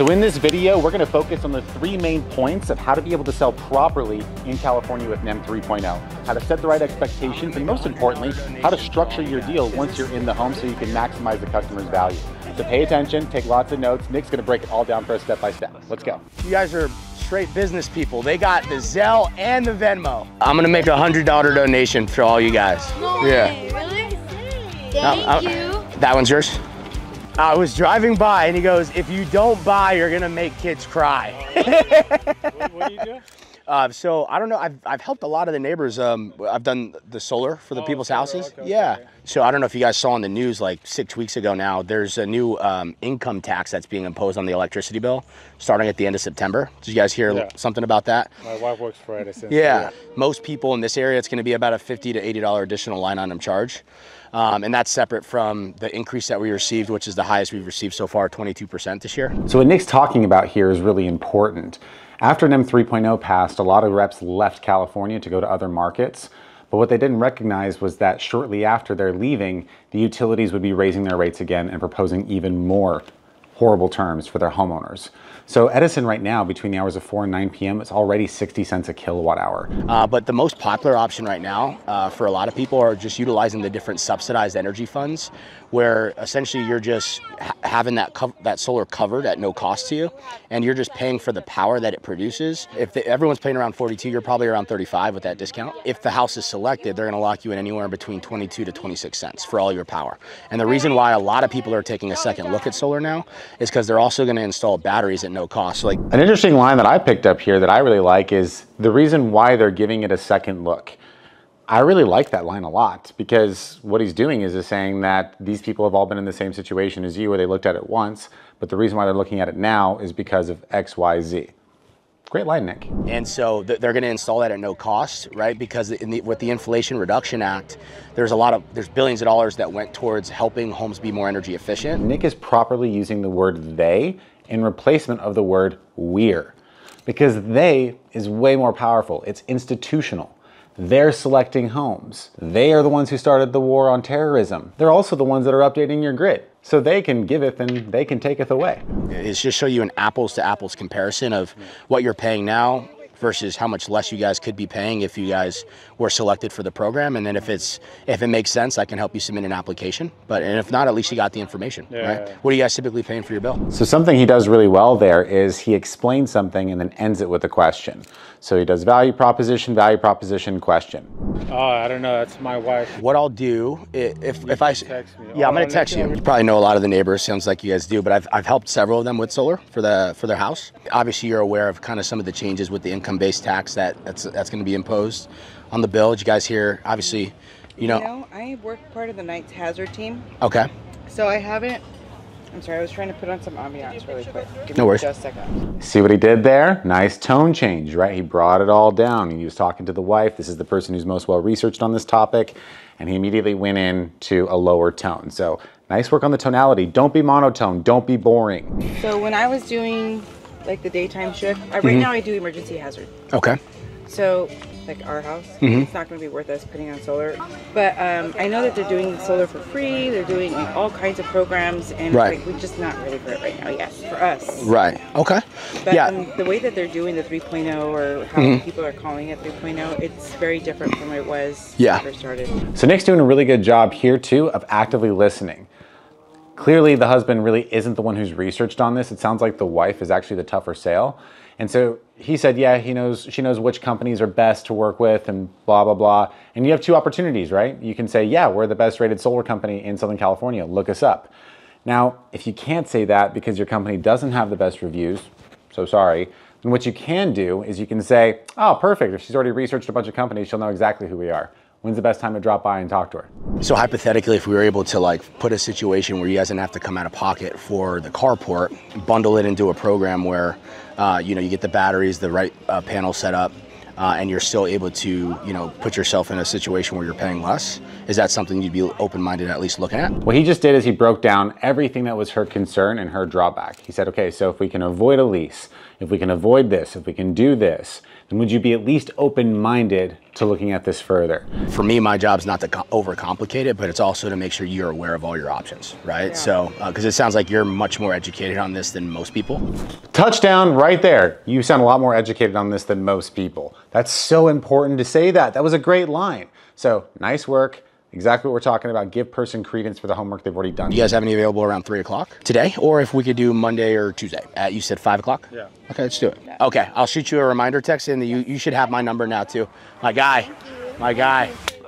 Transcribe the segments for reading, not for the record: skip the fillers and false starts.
So in this video, we're gonna focus on the 3 main points of how to be able to sell properly in California with NEM 3.0, how to set the right expectations, and most importantly, how to structure your deal once you're in the home so you can maximize the customer's value. So pay attention, take lots of notes. Nick's gonna break it all down for us step by step. Let's go. You guys are straight business people. They got the Zelle and the Venmo. I'm gonna make a $100 donation for all you guys. No way, really? Thank you. That one's yours? I was driving by and he goes, if you don't buy, you're gonna make kids cry. What do you do? So I don't know, I've helped a lot of the neighbors. I've done the solar for the people's houses. Okay, yeah. okay. So I don't know if you guys saw on the news like 6 weeks ago now, there's a new income tax that's being imposed on the electricity bill starting at the end of September. Did you guys hear something about that? My wife works for Edison. Yeah. Most people in this area, it's gonna be about a $50 to $80 additional line item charge. And that's separate from the increase that we received, which is the highest we've received so far, 22% this year. So what Nick's talking about here is really important. After NEM 3.0 passed, a lot of reps left California to go to other markets. But what they didn't recognize was that shortly after they're leaving, the utilities would be raising their rates again and proposing even more horrible terms for their homeowners. So Edison right now, between the hours of 4 and 9 p.m., it's already 60 cents a kilowatt hour. But the most popular option right now for a lot of people are just utilizing the different subsidized energy funds, where essentially you're just having that solar covered at no cost to you, and you're just paying for the power that it produces. If everyone's paying around 42, you're probably around 35 with that discount. If the house is selected, they're gonna lock you in anywhere between 22 to 26 cents for all your power. And the reason why a lot of people are taking a second look at solar now is because they're also gonna install batteries at no cost. So like, an interesting line that I picked up here that I really like is the reason why they're giving it a second look. I really like that line a lot, because what he's doing is saying that these people have all been in the same situation as you, where they looked at it once, but the reason why they're looking at it now is because of X, Y, Z. Great line, Nick. And so they're going to install that at no cost, right? Because with the Inflation Reduction Act, there's billions of dollars that went towards helping homes be more energy efficient. Nick is properly using the word they in replacement of the word we're, because they is way more powerful. It's institutional. They're selecting homes. They are the ones who started the war on terrorism. They're also the ones that are updating your grid. So they can giveth and they can taketh away. It's just show you an apples to apples comparison of what you're paying now versus how much less you guys could be paying if you guys were selected for the program. And then if it makes sense, I can help you submit an application. And if not, at least you got the information, right? What are you guys typically paying for your bill? So something he does really well there is he explains something and then ends it with a question. So he does value proposition, question. Oh, I don't know. That's my wife. What I'll do if I text me. Yeah, I'm gonna text you. You probably know a lot of the neighbors. Sounds like you guys do, but I've helped several of them with solar for their house. Obviously, you're aware of kind of some of the changes with the income-based tax that's going to be imposed on the bill. Did you guys hear? Obviously, you know, I work part of the night's hazard team. Okay. So I haven't. I'm sorry, I was trying to put on some ambiance really quick. Give No me worries. just a second. See what he did there? Nice tone change, right? He brought it all down. He was talking to the wife. This is the person who's most well researched on this topic. And he immediately went into a lower tone. So nice work on the tonality. Don't be monotone. Don't be boring. So when I was doing like the daytime shift, right now I do emergency hazard. Okay. So like our house, it's not going to be worth us putting on solar. But I know that they're doing solar for free. They're doing all kinds of programs, and like, we're just not ready for it right now. Yes, for us. Right. Okay. But the way that they're doing the 3.0, or how people are calling it 3.0, it's very different from what it was when it first started. So Nick's doing a really good job here too of actively listening. Clearly the husband really isn't the one who's researched on this. It sounds like the wife is actually the tougher sale. And so he said, yeah, she knows which companies are best to work with and blah, blah, blah. And you have two opportunities, right? You can say, yeah, we're the best rated solar company in Southern California. Look us up. Now, if you can't say that because your company doesn't have the best reviews, so sorry, then what you can do is you can say, oh, perfect. If she's already researched a bunch of companies, she'll know exactly who we are. When's the best time to drop by and talk to her? So hypothetically, if we were able to like put a situation where you guys didn't have to come out of pocket for the carport, bundle it into a program where you get the batteries, the right panel set up, and you're still able to put yourself in a situation where you're paying less. Is that something you'd be open-minded at least looking at? What he just did is he broke down everything that was her concern and her drawback. He said, okay, so if we can avoid a lease, if we can avoid this, if we can do this, then would you be at least open-minded to looking at this further? For me, my job's not to overcomplicate it, but it's also to make sure you're aware of all your options, right? Yeah. So, because it sounds like you're much more educated on this than most people. Touchdown right there. You sound a lot more educated on this than most people. That's so important to say that. That was a great line. So, nice work. Exactly what we're talking about. Give person credence for the homework they've already done. You guys have any available around 3 o'clock today? Or if we could do Monday or Tuesday at, you said 5 o'clock? Yeah. Okay, let's do it. Yeah. Okay, I'll shoot you a reminder text and you should have my number now too. My guy.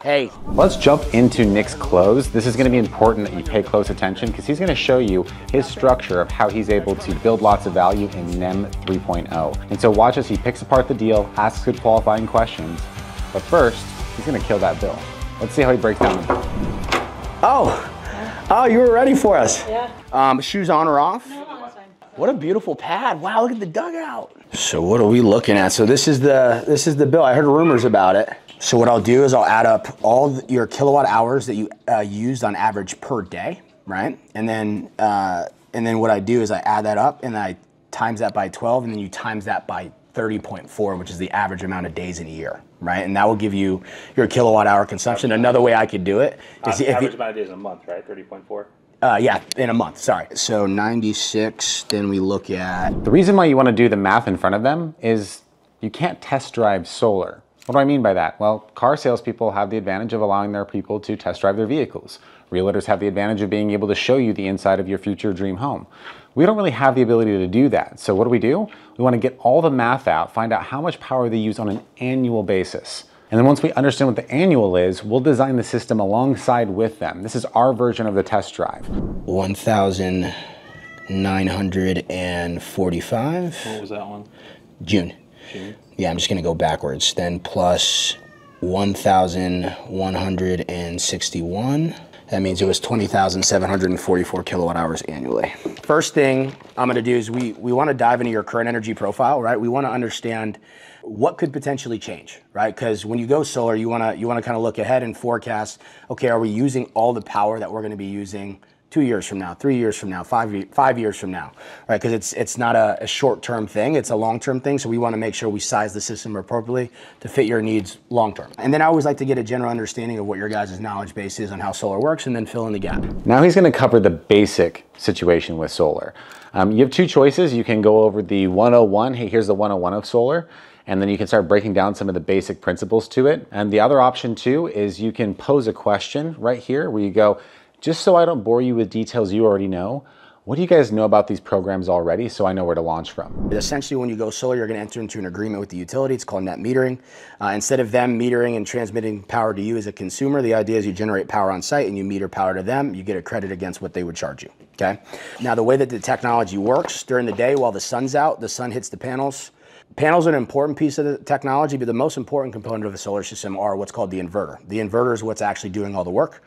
Hey. Let's jump into Nick's close. This is going to be important that you pay close attention because he's going to show you his structure of how he's able to build lots of value in NEM 3.0. And so watch as he picks apart the deal, asks good qualifying questions. But first, he's going to kill that bill. Let's see how he breaks down the bill. Oh, you were ready for us. Yeah. Shoes on or off? No, it's fine. What a beautiful pad. Wow, look at the dugout. So what are we looking at? So this is the bill. I heard rumors about it. So what I'll do is I'll add up all your kilowatt hours that you used on average per day, right? And then what I do is I add that up and I times that by 12 and then you times that by 30.4, which is the average amount of days in a year, right? And that will give you your kilowatt hour consumption. Another way I could do it is average amount of days in a month, right? 30.4. Yeah, in a month, sorry. So 96, then we look at... The reason why you want to do the math in front of them is you can't test drive solar. What do I mean by that? Well, car salespeople have the advantage of allowing their people to test drive their vehicles. Realtors have the advantage of being able to show you the inside of your future dream home. We don't really have the ability to do that. So what do? We want to get all the math out, find out how much power they use on an annual basis. And then once we understand what the annual is, we'll design the system alongside with them. This is our version of the test drive. 1,945. What was that one? June. Yeah, I'm just gonna go backwards. Then plus 1,161. That means it was 20,744 kilowatt hours annually. First thing I'm gonna do is we wanna dive into your current energy profile, right? We wanna understand what could potentially change, right? Because when you go solar, you wanna kind of look ahead and forecast, okay, are we using all the power that we're gonna be using 2 years from now, 3 years from now, 5 years from now, right? Because it's not a short-term thing, it's a long-term thing, so we wanna make sure we size the system appropriately to fit your needs long-term. And then I always like to get a general understanding of what your guys' knowledge base is on how solar works and then fill in the gap. Now he's gonna cover the basic situation with solar. You have two choices. You can go over the 101, hey, here's the 101 of solar, and then you can start breaking down some of the basic principles to it. And the other option too is you can pose a question right here where you go, just so I don't bore you with details you already know, what do you guys know about these programs already so I know where to launch from? Essentially, when you go solar, you're going to enter into an agreement with the utility. It's called net metering. Instead of them metering and transmitting power to you as a consumer, the idea is you generate power on site and you meter power to them. You get a credit against what they would charge you, okay? Now, the way that the technology works, during the day while the sun's out, the sun hits the panels. Panels are an important piece of the technology, but the most important component of a solar system are what's called the inverter. The inverter is what's actually doing all the work.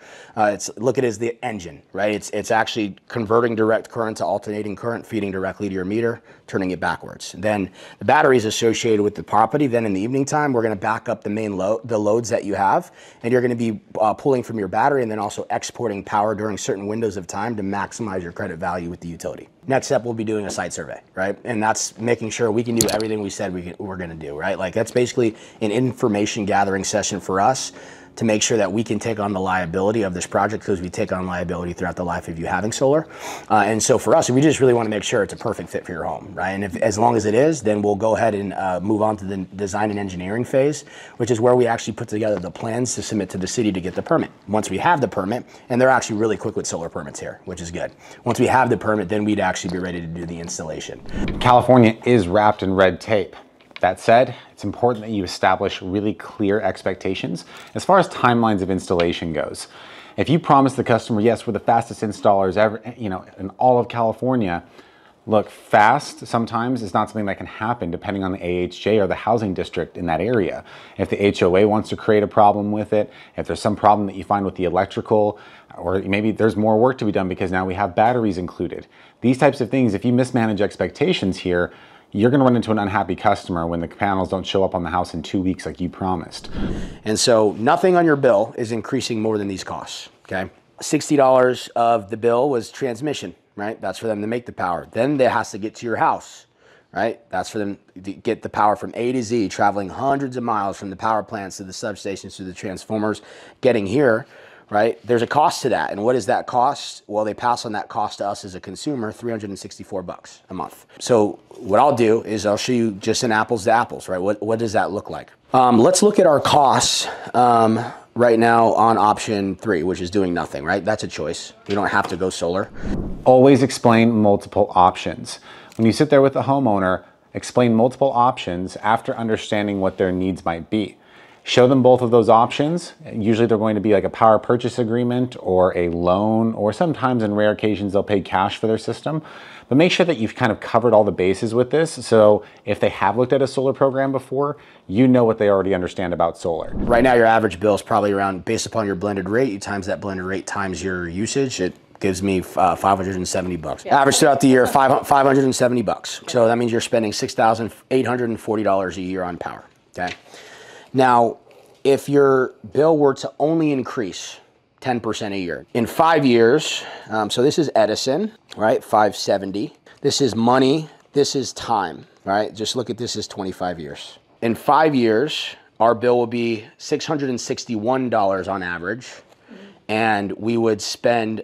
Look at it as the engine, right? It's actually converting direct current to alternating current, feeding directly to your meter, turning it backwards. Then the battery is associated with the property. Then in the evening time, we're going to back up the main the loads that you have, and you're going to be pulling from your battery and then also exporting power during certain windows of time to maximize your credit value with the utility. Next step, we'll be doing a site survey, right? And that's making sure we can do everything we said we're going to do, right? Like that's basically an information gathering session for us to make sure that we can take on the liability of this project, because we take on liability throughout the life of you having solar. And so for us, we just really want to make sure it's a perfect fit for your home, right? And as long as it is, then we'll go ahead and move on to the design and engineering phase, which is where we actually put together the plans to submit to the city to get the permit. Once we have the permit, and they're actually really quick with solar permits here, which is good. Once we have the permit, then we'd actually be ready to do the installation. California is wrapped in red tape. That said, it's important that you establish really clear expectations as far as timelines of installation goes. If you promise the customer, yes, we're the fastest installers ever, in all of California, look, fast sometimes is not something that can happen depending on the AHJ or the housing district in that area. If the HOA wants to create a problem with it, if there's some problem that you find with the electrical, or maybe there's more work to be done because now we have batteries included. These types of things, if you mismanage expectations here, you're going to run into an unhappy customer when the panels don't show up on the house in 2 weeks like you promised. And so nothing on your bill is increasing more than these costs, okay? $60 of the bill was transmission, right? That's for them to make the power. Then it has to get to your house, right? That's for them to get the power from A to Z, traveling hundreds of miles from the power plants to the substations to the transformers, getting here, right? There's a cost to that. And what is that cost? Well, they pass on that cost to us as a consumer, $364 a month. So what I'll do is I'll show you just an apples to apples, right? What does that look like? Let's look at our costs right now on option 3, which is doing nothing, right? That's a choice. You don't have to go solar. Always explain multiple options. When you sit there with the homeowner, explain multiple options after understanding what their needs might be. Show them both of those options. Usually they're going to be like a power purchase agreement or a loan, or sometimes in rare occasions they'll pay cash for their system. But make sure that you've kind of covered all the bases with this. So if they have looked at a solar program before, you know what they already understand about solar. Right now your average bill is probably around, based upon your blended rate, you times that blended rate times your usage, it gives me $570. Yeah. Average throughout the year, $570. So that means you're spending $6,840 a year on power, okay? Now, if your bill were to only increase 10% a year, in 5 years, so this is Edison, right, 570. This is money, this is time, right? Just look at this as 25 years. In 5 years, our bill will be $661 on average, and we would spend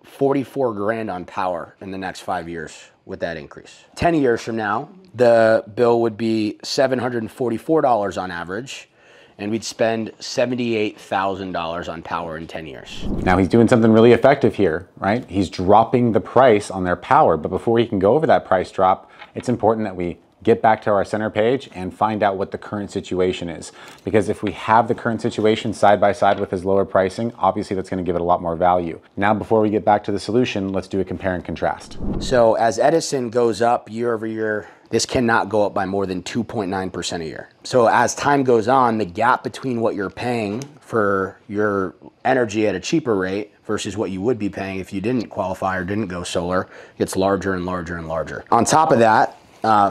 44 grand on power in the next 5 years with that increase. 10 years from now, the bill would be $744 on average, and we'd spend $78,000 on power in 10 years. Now he's doing something really effective here, right? He's dropping the price on their power, but before he can go over that price drop, it's important that we get back to our center page and find out what the current situation is. Because if we have the current situation side by side with his lower pricing, obviously that's going to give it a lot more value. Now, before we get back to the solution, let's do a compare and contrast. So as Edison goes up year over year, this cannot go up by more than 2.9% a year. So as time goes on, the gap between what you're paying for your energy at a cheaper rate versus what you would be paying if you didn't qualify or didn't go solar gets larger and larger and larger. On top of that,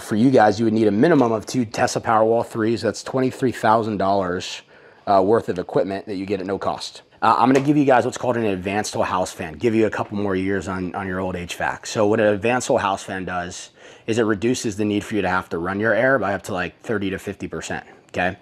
for you guys, you would need a minimum of 2 Tesla Powerwall 3s. That's $23,000 worth of equipment that you get at no cost. I'm going to give you guys what's called an advanced whole house fan. Give you a couple more years on your old HVAC. So what an advanced whole house fan does is it reduces the need for you to have to run your air by up to like 30 to 50%. Okay,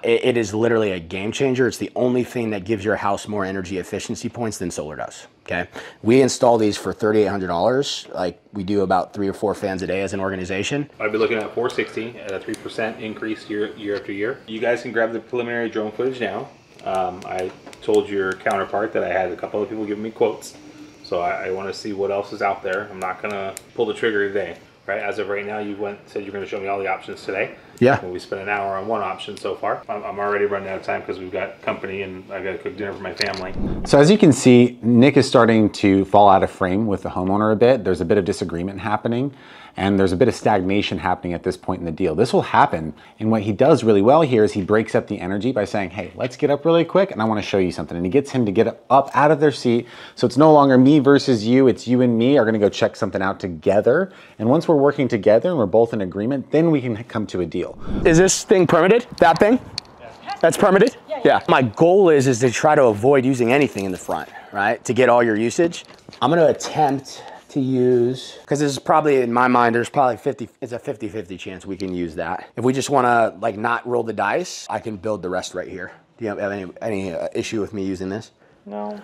it is literally a game changer. It's the only thing that gives your house more energy efficiency points than solar does. Okay, we install these for $3,800. Like we do about 3 or 4 fans a day as an organization. I'd be looking at 460 at a 3% increase year after year. You guys can grab the preliminary drone footage now. I told your counterpart that I had a couple of people giving me quotes, so I want to see what else is out there. I'm not gonna pull the trigger today. Right, as of right now, you said you're going to show me all the options today. Yeah. And we spent an hour on one option so far. I'm already running out of time because we've got company and I got to cook dinner for my family. So as you can see, Nick is starting to fall out of frame with the homeowner a bit. There's a bit of disagreement happening, and there's a bit of stagnation happening at this point in the deal. This will happen, and what he does really well here is he breaks up the energy by saying, hey, let's get up really quick and I want to show you something. And he gets him to get up out of their seat. So it's no longer me versus you, it's you and me are going to go check something out together. And once we're working together and we're both in agreement, then we can come to a deal. Is this thing permitted? That thing? Yeah. That's permitted? Yeah. My goal is to try to avoid using anything in the front, right? To get all your usage. I'm going to attempt to use, because this is probably, in my mind, there's probably it's a 50-50 chance we can use that. If we just want to like not roll the dice, I can build the rest right here. Do you have any issue with me using this? No.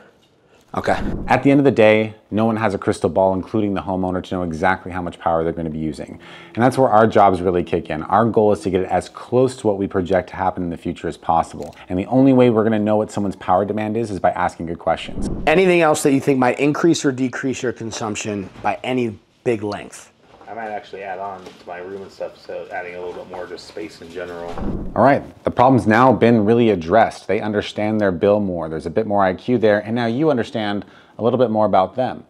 Okay. At the end of the day, no one has a crystal ball, including the homeowner, to know exactly how much power they're going to be using. And that's where our jobs really kick in. Our goal is to get it as close to what we project to happen in the future as possible. And the only way we're going to know what someone's power demand is by asking good questions. Anything else that you think might increase or decrease your consumption by any big length? I might actually add on to my room and stuff, so adding a little bit more just space in general. All right, the problem's now been really addressed. They understand their bill more. There's a bit more IQ there, and now you understand a little bit more about them.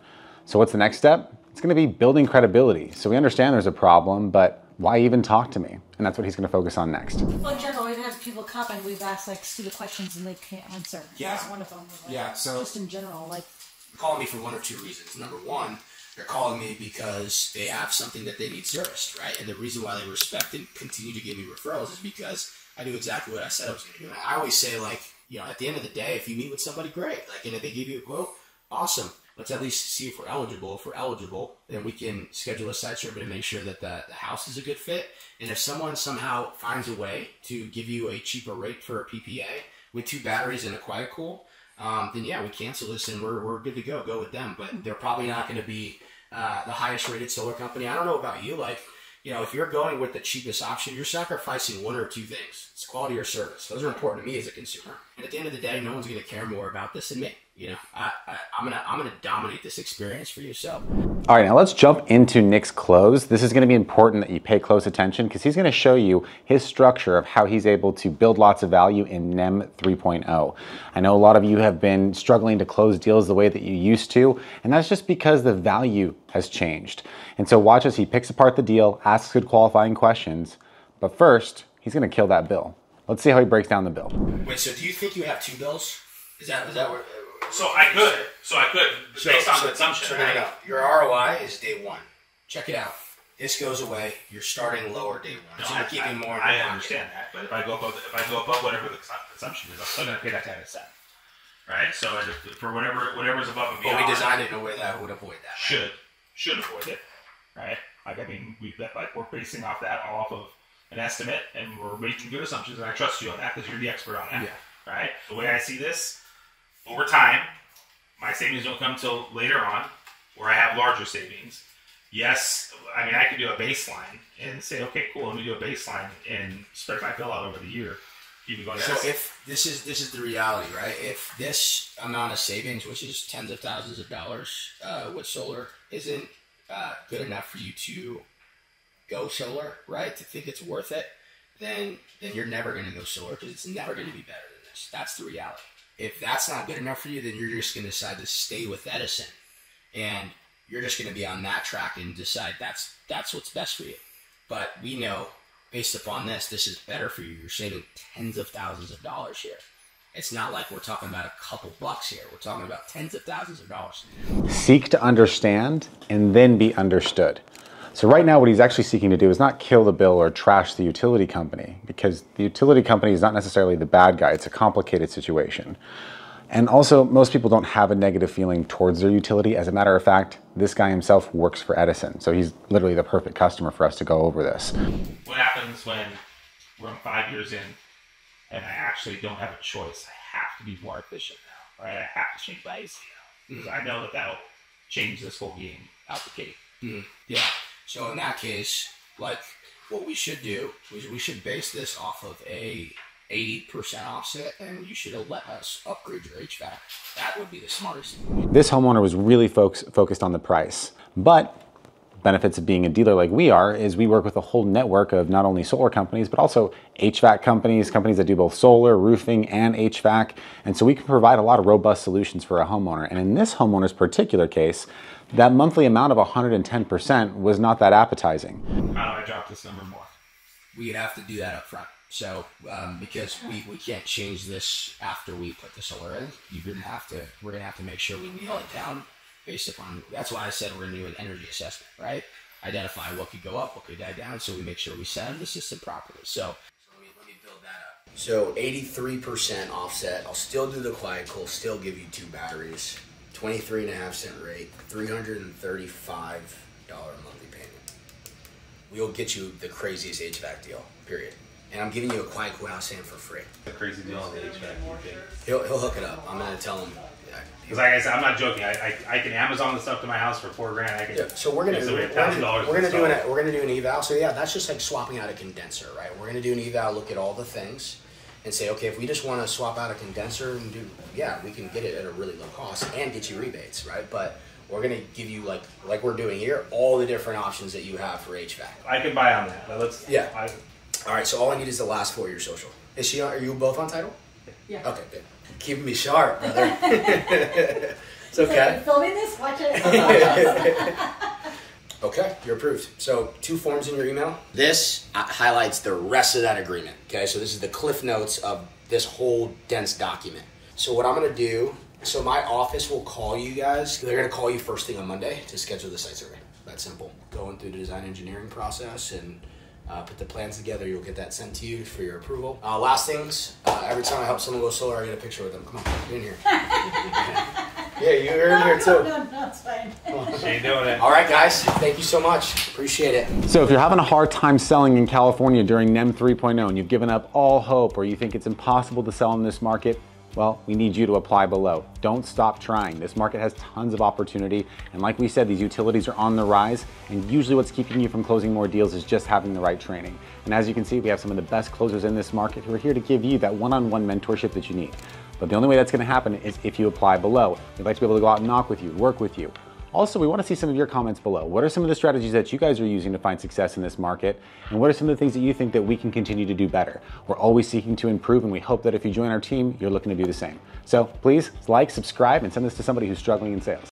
So what's the next step? It's gonna be building credibility. So we understand there's a problem, but why even talk to me? And that's what he's gonna focus on next. Well, in general, we've had people comment, we've asked like stupid questions and they can't answer. Yeah. That's one of them. Yeah, so just in general, like calling me for one of two reasons. Number one, They're calling me because they have something that they need serviced, right? And the reason why they respect and continue to give me referrals is because I do exactly what I said I was going to do. And I always say, like, you know, at the end of the day, if you meet with somebody, great. Like, and if they give you a quote, awesome. Let's at least see if we're eligible. If we're eligible, then we can schedule a site survey to make sure that the house is a good fit. And if someone somehow finds a way to give you a cheaper rate for a PPA with 2 batteries and a quiet cool, then yeah, we cancel this and we're good to go. Go with them. But they're probably not going to be the highest rated solar company. I don't know about you. Like, you know, if you're going with the cheapest option, you're sacrificing 1 or 2 things. It's quality or service. Those are important to me as a consumer. And at the end of the day, no one's going to care more about this than me. You know, I'm gonna dominate this experience for you. So, all right, now let's jump into Nick's close. This is going to be important that you pay close attention because he's going to show you his structure of how he's able to build lots of value in NEM 3.0. I know a lot of you have been struggling to close deals the way that you used to, and that's just because the value has changed. And so watch as he picks apart the deal, asks good qualifying questions, but first, he's going to kill that bill. Let's see how he breaks down the bill. wait, so do you think you have 2 bills? Is that what? So I could, based on the assumption. So right? Your ROI is day 1. Check it out. This goes away. You're starting lower day 1. So you're keeping more. I understand that, but if I go above whatever the assumption is, I'm still going to pay that 10%. Right? So for whatever's above and beyond. But we designed it in a way that would avoid that. Right? Should avoid it. Right? Like, I mean, we're basing off of an estimate, and we're making good assumptions, and I trust you on that because you're the expert on that. Yeah. Right? The way I see this, over time, my savings don't come till later on, where I have larger savings. Yes, I mean, I could do a baseline and say, okay, cool, let me do a baseline and spread my bill out over the year. So if this is the reality, right? If this amount of savings, which is tens of thousands of dollars with solar, isn't good enough for you to go solar, right? To think it's worth it, then you're never going to go solar because it's never going to be better than this. That's the reality. If that's not good enough for you, then you're just going to decide to stay with Edison, and you're just going to be on that track and decide that's what's best for you. But we know, based upon this is better for you. You're saving tens of thousands of dollars here. It's not like we're talking about a couple bucks here. We're talking about tens of thousands of dollars. Seek to understand and then be understood. So right now what he's actually seeking to do is not kill the bill or trash the utility company, because the utility company is not necessarily the bad guy. It's a complicated situation. And also, most people don't have a negative feeling towards their utility. As a matter of fact, this guy himself works for Edison. So he's literally the perfect customer for us to go over this. What happens when we're 5 years in and I actually don't have a choice? I have to be more efficient now, right? I have to change my AC because I know that'll change this whole game out the gate. Mm-hmm. Yeah. So in that case, like, what we should do is we should base this off of a 80% offset, and you should let us upgrade your HVAC. That would be the smartest thing. This homeowner was really focused on the price, but benefits of being a dealer like we are is we work with a whole network of not only solar companies, but also HVAC companies that do both solar, roofing, and HVAC. And so we can provide a lot of robust solutions for a homeowner. And in this homeowner's particular case, that monthly amount of 110% was not that appetizing. How do I drop this number more? We'd have to do that up front. So, because we can't change this after we put the solar in, we're gonna have to make sure we nail it down based upon, that's why I said we're gonna do an energy assessment, right? Identify what could go up, what could die down, so we make sure we set up the system properly. So let me build that up. So 83% offset, I'll still do the quiet cool, still give you 2 batteries, 23.5-cent rate, $335 monthly payment. We'll get you the craziest HVAC deal, period. And I'm giving you a quiet cool house for free. The crazy deal on the HVAC. He'll hook it up. I'm gonna tell him. Because like I said, I'm not joking. I can Amazon the stuff to my house for $4,000. I can. Yeah, so we're gonna do an eval. So yeah, that's just like swapping out a condenser, right? We're gonna do an eval, look at all the things, and say, okay, if we just want to swap out a condenser and do, yeah, we can get it at a really low cost and get you rebates, right? But we're gonna give you like we're doing here, all the different options that you have for HVAC. I can buy on that, but let's. Yeah. All right, so all I need is the last 4 of your social. Are you both on title? Yeah. Okay, good. Keeping me sharp, brother. It's okay. Filming this? Watch it. Okay, you're approved. So 2 forms in your email. This highlights the rest of that agreement. Okay, so this is the cliff notes of this whole dense document. So what I'm gonna do So my office will call you guys. They're gonna call you first thing on Monday to schedule the site survey. That simple. Going through the design engineering process and put the plans together. You'll get that sent to you for your approval. Last things, every time I help someone go solar, I get a picture with them. Come on, get in here. Yeah, you're in here too. No, it's fine. She ain't doing it. All right, guys. Thank you so much. Appreciate it. So if you're having a hard time selling in California during NEM 3.0 and you've given up all hope or you think it's impossible to sell in this market, well, we need you to apply below. Don't stop trying. This market has tons of opportunity. And like we said, these utilities are on the rise. And usually what's keeping you from closing more deals is just having the right training. And as you can see, we have some of the best closers in this market who are here to give you that one-on-one mentorship that you need. But the only way that's going to happen is if you apply below. We'd like to be able to go out and knock with you, work with you. Also, we want to see some of your comments below. What are some of the strategies that you guys are using to find success in this market? And what are some of the things that you think that we can continue to do better? We're always seeking to improve, and we hope that if you join our team, you're looking to do the same. So please like, subscribe, and send this to somebody who's struggling in sales.